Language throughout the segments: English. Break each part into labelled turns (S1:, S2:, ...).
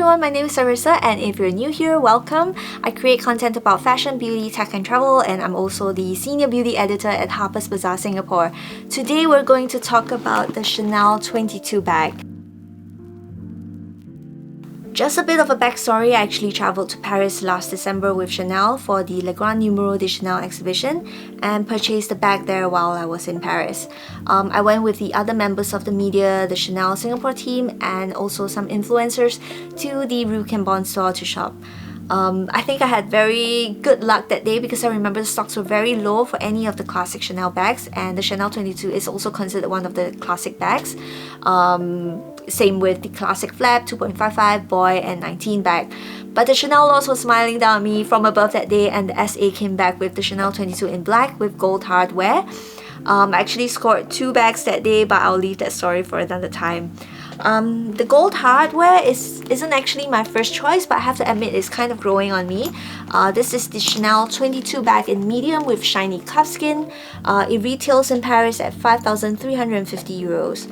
S1: everyone, my name is Arissa, and if you're new here, welcome. I create content about fashion, beauty, tech and travel, and I'm also the senior beauty editor at Harper's Bazaar Singapore. Today we're going to talk about the Chanel 22 bag. Just a bit of a backstory, I actually travelled to Paris last December with Chanel for the Le Grand Numéro de Chanel exhibition and purchased the bag there while I was in Paris. I went with the other members of the media, the Chanel Singapore team, and also some influencers to the Rue Cambon store to shop. I think I had very good luck that day because I remember the stocks were very low for any of the classic Chanel bags, and the Chanel 22 is also considered one of the classic bags. Same with the classic flap, 2.55, boy, and 19 bag. But the Chanel loss was smiling down at me from above that day, and the SA came back with the Chanel 22 in black with gold hardware. I actually scored 2 bags that day, but I'll leave that story for another time. The gold hardware isn't actually my first choice, but I have to admit it's kind of growing on me. This is the Chanel 22 bag in medium with shiny calfskin. It retails in Paris at 5,350 euros.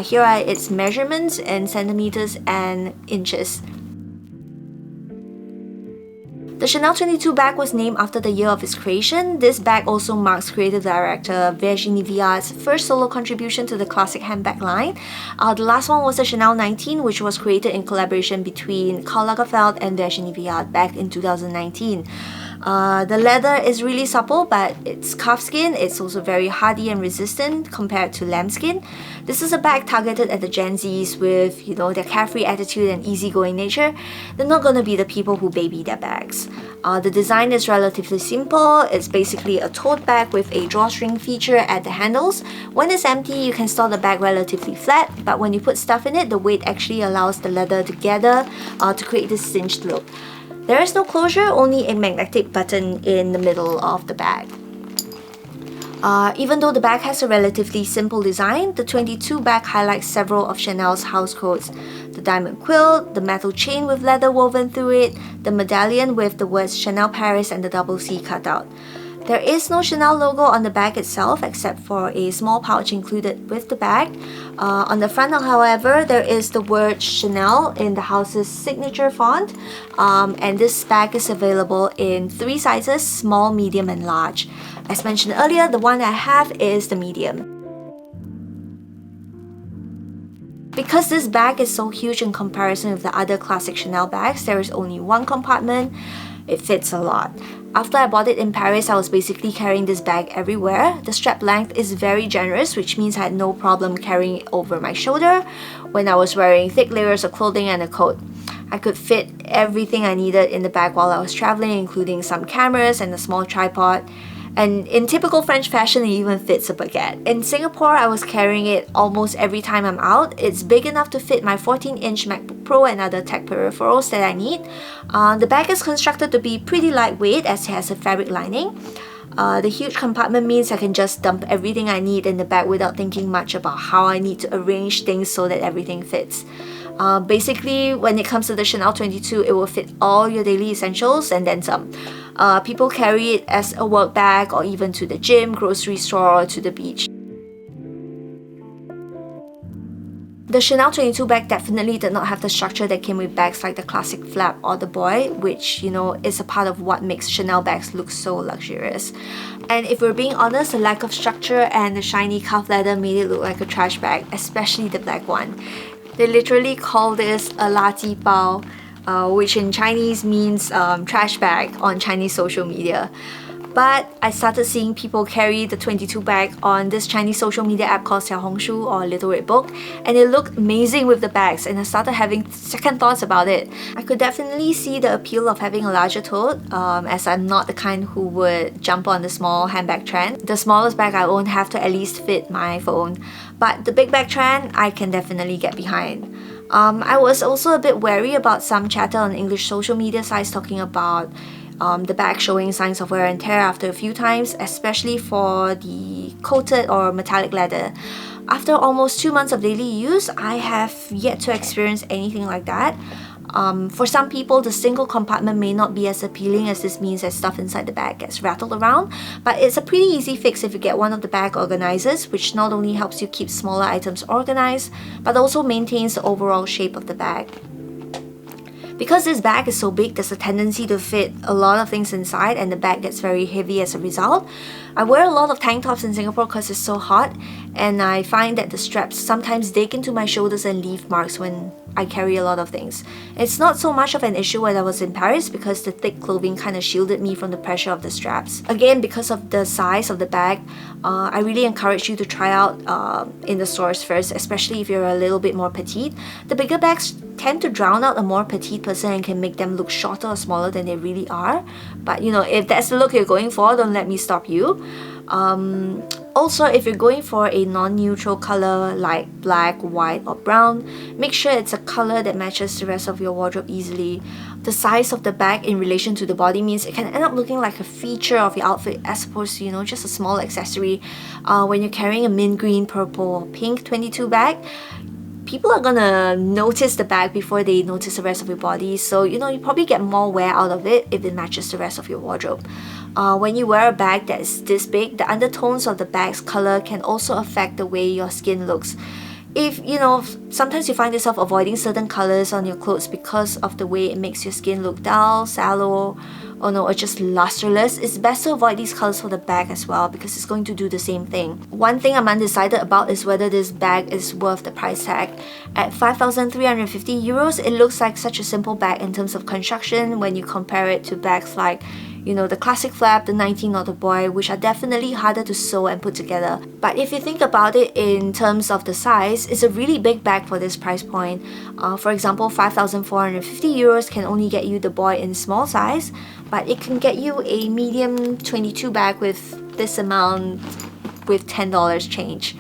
S1: Here are its measurements in centimeters and inches. The Chanel 22 bag was named after the year of its creation. This bag also marks creative director Virginie Viard's first solo contribution to the classic handbag line. The last one was the Chanel 19, which was created in collaboration between Karl Lagerfeld and Virginie Viard back in 2019. The leather is really supple, but it's calfskin. It's also very hardy and resistant compared to lambskin. This is a bag targeted at the Gen Zs with, their carefree attitude and easygoing nature. They're not going to be the people who baby their bags. The design is relatively simple. It's basically a tote bag with a drawstring feature at the handles. When it's empty, you can store the bag relatively flat, but when you put stuff in it, the weight actually allows the leather to gather to create this cinched look. There is no closure, only a magnetic button in the middle of the bag. Even though the bag has a relatively simple design, the 22 bag highlights several of Chanel's house codes. The diamond quill, the metal chain with leather woven through it, the medallion with the words Chanel Paris and the double C cut out. There is no Chanel logo on the bag itself except for a small pouch included with the bag. On the front, however, there is the word Chanel in the house's signature font, and this bag is available in 3 sizes, small, medium and large. As mentioned earlier, the one I have is the medium. Because this bag is so huge in comparison with the other classic Chanel bags, there is only one compartment. It fits a lot. After I bought it in Paris, I was basically carrying this bag everywhere. The strap length is very generous, which means I had no problem carrying it over my shoulder when I was wearing thick layers of clothing and a coat. I could fit everything I needed in the bag while I was traveling, including some cameras and a small tripod. And in typical French fashion, it even fits a baguette. In Singapore, I was carrying it almost every time I'm out. It's big enough to fit my 14-inch MacBook Pro and other tech peripherals that I need. The bag is constructed to be pretty lightweight as it has a fabric lining. The huge compartment means I can just dump everything I need in the bag without thinking much about how I need to arrange things so that everything fits. Basically, when it comes to the Chanel 22, it will fit all your daily essentials and then some. People carry it as a work bag or even to the gym, grocery store, or to the beach. The Chanel 22 bag definitely did not have the structure that came with bags like the classic flap or the boy, which, is a part of what makes Chanel bags look so luxurious. And if we're being honest, the lack of structure and the shiny calf leather made it look like a trash bag, especially the black one. They literally call this a lati bao, which in Chinese means trash bag on Chinese social media. But I started seeing people carry the 22 bag on this Chinese social media app called Xiaohongshu or Little Red Book, and it looked amazing with the bags, and I started having second thoughts about it. I could definitely see the appeal of having a larger tote, as I'm not the kind who would jump on the small handbag trend. The smallest bag I own have to at least fit my phone, but the big bag trend I can definitely get behind. I was also a bit wary about some chatter on English social media sites talking about the bag showing signs of wear and tear after a few times, especially for the coated or metallic leather. After almost 2 months of daily use, I have yet to experience anything like that. For some people, the single compartment may not be as appealing as this means that stuff inside the bag gets rattled around, but it's a pretty easy fix if you get one of the bag organizers, which not only helps you keep smaller items organized, but also maintains the overall shape of the bag. Because this bag is so big, there's a tendency to fit a lot of things inside and the bag gets very heavy as a result. I wear a lot of tank tops in Singapore because it's so hot, and I find that the straps sometimes dig into my shoulders and leave marks when I carry a lot of things. It's not so much of an issue when I was in Paris because the thick clothing kind of shielded me from the pressure of the straps. Again, because of the size of the bag, I really encourage you to try out in the stores first, especially if you're a little bit more petite. The bigger bags tend to drown out a more petite person and can make them look shorter or smaller than they really are. But you know, if that's the look you're going for, don't let me stop you. Also, if you're going for a non-neutral color like black, white or brown, make sure it's a color that matches the rest of your wardrobe easily. The size of the bag in relation to the body means it can end up looking like a feature of your outfit as opposed to, you know, just a small accessory. When you're carrying a mint green, purple or pink 22 bag, people are gonna notice the bag before they notice the rest of your body, so you know, you probably get more wear out of it if it matches the rest of your wardrobe. When you wear a bag that is this big, the undertones of the bag's color can also affect the way your skin looks. If you know, sometimes you find yourself avoiding certain colors on your clothes because of the way it makes your skin look dull, sallow, or just lusterless, it's best to avoid these colors for the bag as well because it's going to do the same thing. One thing I'm undecided about is whether this bag is worth the price tag. At 5,350 euros, it looks like such a simple bag in terms of construction when you compare it to bags like, you know, the classic flap, the 19 or the boy, which are definitely harder to sew and put together. But if you think about it in terms of the size, it's a really big bag for this price point. For example, 5,450 euros can only get you the boy in small size, but it can get you a medium 22 bag with this amount with $10 change.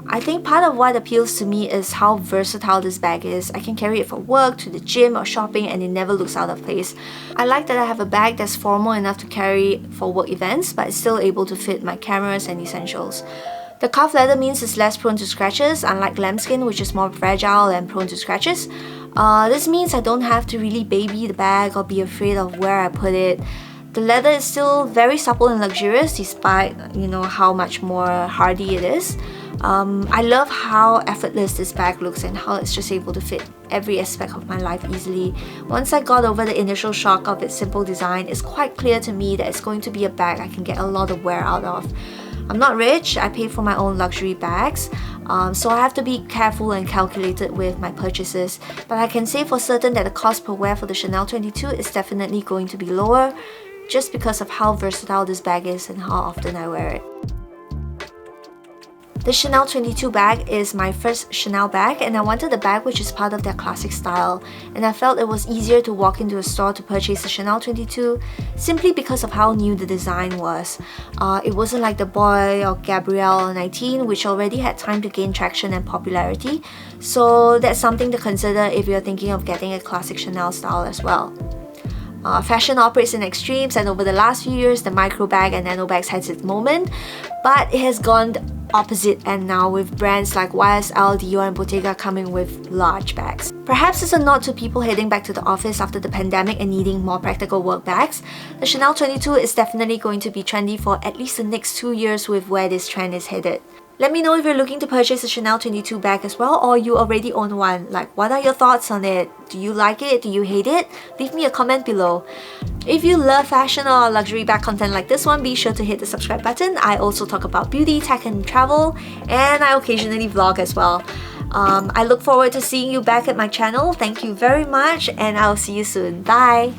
S1: I think part of what appeals to me is how versatile this bag is. I can carry it for work, to the gym or shopping, and it never looks out of place. I like that I have a bag that's formal enough to carry for work events, but it's still able to fit my cameras and essentials. The calf leather means it's less prone to scratches, unlike lambskin, which is more fragile and prone to scratches. This means I don't have to really baby the bag or be afraid of where I put it. The leather is still very supple and luxurious despite, you know, how much more hardy it is. I love how effortless this bag looks and how it's just able to fit every aspect of my life easily. Once I got over the initial shock of its simple design, it's quite clear to me that it's going to be a bag I can get a lot of wear out of. I'm not rich, I pay for my own luxury bags, so I have to be careful and calculated with my purchases, but I can say for certain that the cost per wear for the Chanel 22 is definitely going to be lower just because of how versatile this bag is and how often I wear it. The Chanel 22 bag is my first Chanel bag, and I wanted a bag which is part of their classic style, and I felt it was easier to walk into a store to purchase the Chanel 22 simply because of how new the design was. It wasn't like the Boy or Gabrielle 19, which already had time to gain traction and popularity, so that's something to consider if you're thinking of getting a classic Chanel style as well. Fashion operates in extremes, and over the last few years the micro bag and nano bags has its moment, but it has gone opposite end now with brands like YSL, Dior and Bottega coming with large bags. Perhaps it's a nod to people heading back to the office after the pandemic and needing more practical work bags. The Chanel 22 is definitely going to be trendy for at least the next 2 years with where this trend is headed. Let me know if you're looking to purchase a Chanel 22 bag as well, or you already own one. Like, what are your thoughts on it? Do you like it? Do you hate it? Leave me a comment below. If you love fashion or luxury bag content like this one, be sure to hit the subscribe button. I also talk about beauty, tech and travel, and I occasionally vlog as well. I look forward to seeing you back at my channel. Thank you very much, and I'll see you soon. Bye!